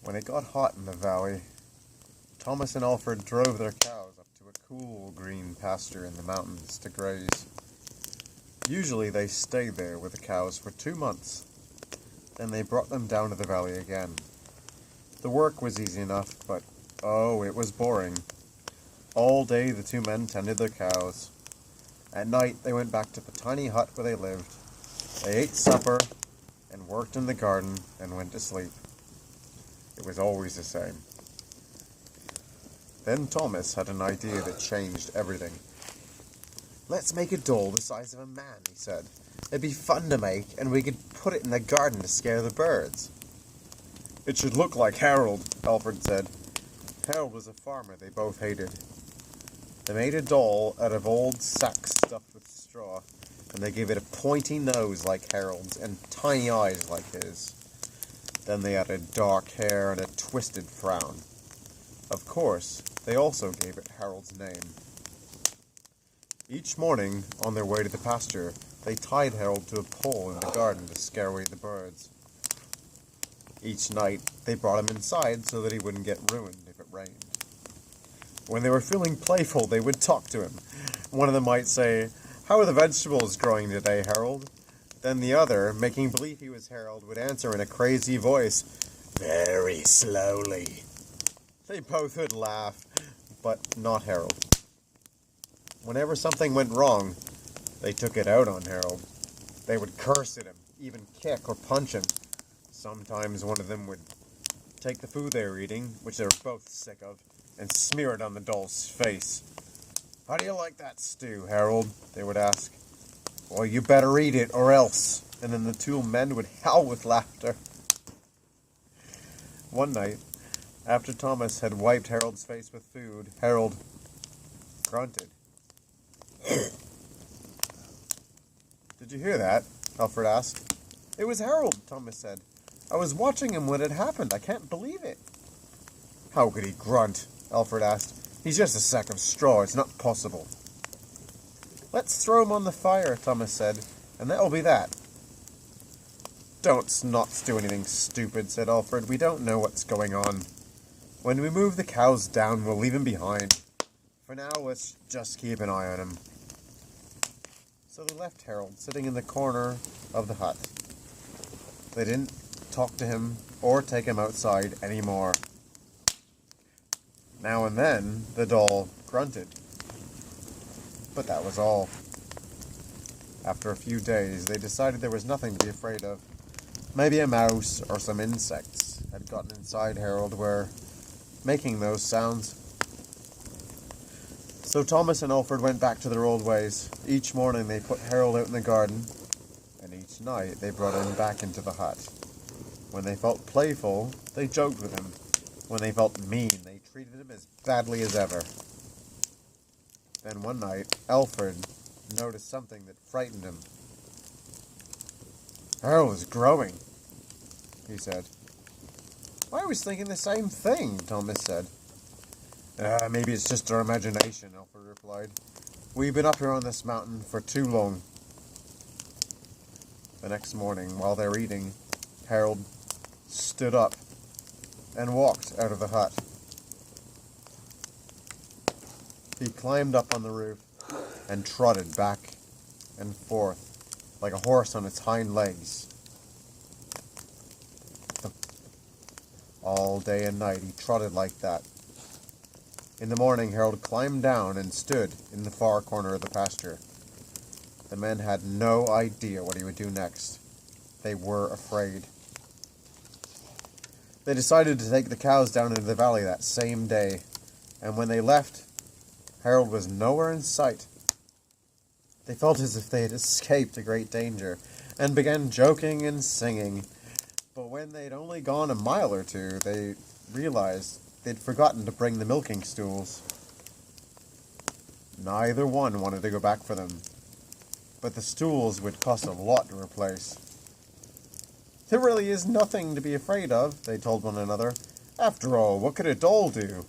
When it got hot in the valley, Thomas and Alfred drove their cows up to a cool green pasture in the mountains to graze. Usually they stayed there with the cows for 2 months. Then they brought them down to the valley again. The work was easy enough, but oh, it was boring. All day the two men tended their cows. At night they went back to the tiny hut where they lived. They ate supper and worked in the garden and went to sleep. It was always the same. Then Thomas had an idea that changed everything. "Let's make a doll the size of a man," he said. "It'd be fun to make, and we could put it in the garden to scare the birds." "It should look like Harold," Alfred said. Harold was a farmer they both hated. They made a doll out of old sacks stuffed with straw, and they gave it a pointy nose like Harold's and tiny eyes like his. Then they added dark hair and a twisted frown. Of course, they also gave it Harold's name. Each morning, on their way to the pasture, they tied Harold to a pole in the garden to scare away the birds. Each night, they brought him inside so that he wouldn't get ruined if it rained. When they were feeling playful, they would talk to him. One of them might say, "How are the vegetables growing today, Harold?" Then the other, making believe he was Harold, would answer in a crazy voice, "Very slowly." They both would laugh, but not Harold. Whenever something went wrong, they took it out on Harold. They would curse at him, even kick or punch him. Sometimes one of them would take the food they were eating, which they were both sick of, and smear it on the doll's face. "How do you like that stew, Harold?" they would ask. "Well, you better eat it, or else." And then the two men would howl with laughter. One night, after Thomas had wiped Harold's face with food, Harold grunted. "Did you hear that?" Alfred asked. "It was Harold," Thomas said. "I was watching him when it happened. I can't believe it." "How could he grunt?" Alfred asked. "He's just a sack of straw. It's not possible." "Let's throw him on the fire," Thomas said, "and that'll be that." "Don't not do anything stupid," said Alfred. "We don't know what's going on. When we move the cows down, we'll leave him behind. For now, let's just keep an eye on him." So they left Harold sitting in the corner of the hut. They didn't talk to him or take him outside anymore. Now and then, the doll grunted. But that was all. After a few days, they decided there was nothing to be afraid of. Maybe a mouse or some insects had gotten inside Harold were making those sounds. So Thomas and Alfred went back to their old ways. Each morning they put Harold out in the garden, and each night they brought him back into the hut. When they felt playful, they joked with him. When they felt mean, they treated him as badly as ever. Then one night, Alfred noticed something that frightened him. "Harold is growing," he said. "I was thinking the same thing," Thomas said. Maybe it's just our imagination," Alfred replied. "We've been up here on this mountain for too long." The next morning, while they were eating, Harold stood up and walked out of the hut. He climbed up on the roof and trotted back and forth like a horse on its hind legs. All day and night he trotted like that. In the morning, Harold climbed down and stood in the far corner of the pasture. The men had no idea what he would do next. They were afraid. They decided to take the cows down into the valley that same day, and when they left, Harold was nowhere in sight. They felt as if they had escaped a great danger, and began joking and singing. But when they'd only gone a mile or two, they realized they'd forgotten to bring the milking stools. Neither one wanted to go back for them, but the stools would cost a lot to replace. "There really is nothing to be afraid of," they told one another. "After all, what could a doll do?"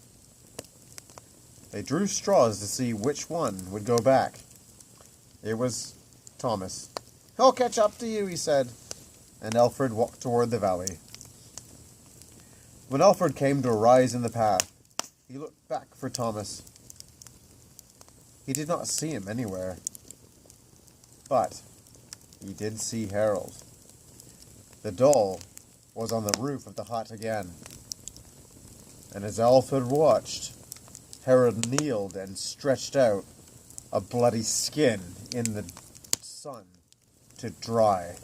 They drew straws to see which one would go back. It was Thomas. "I'll catch up to you," he said, and Alfred walked toward the valley. When Alfred came to a rise in the path, he looked back for Thomas. He did not see him anywhere, but he did see Harold. The doll was on the roof of the hut again, and as Alfred watched, Harold kneeled and stretched out a bloody skin in the sun to dry.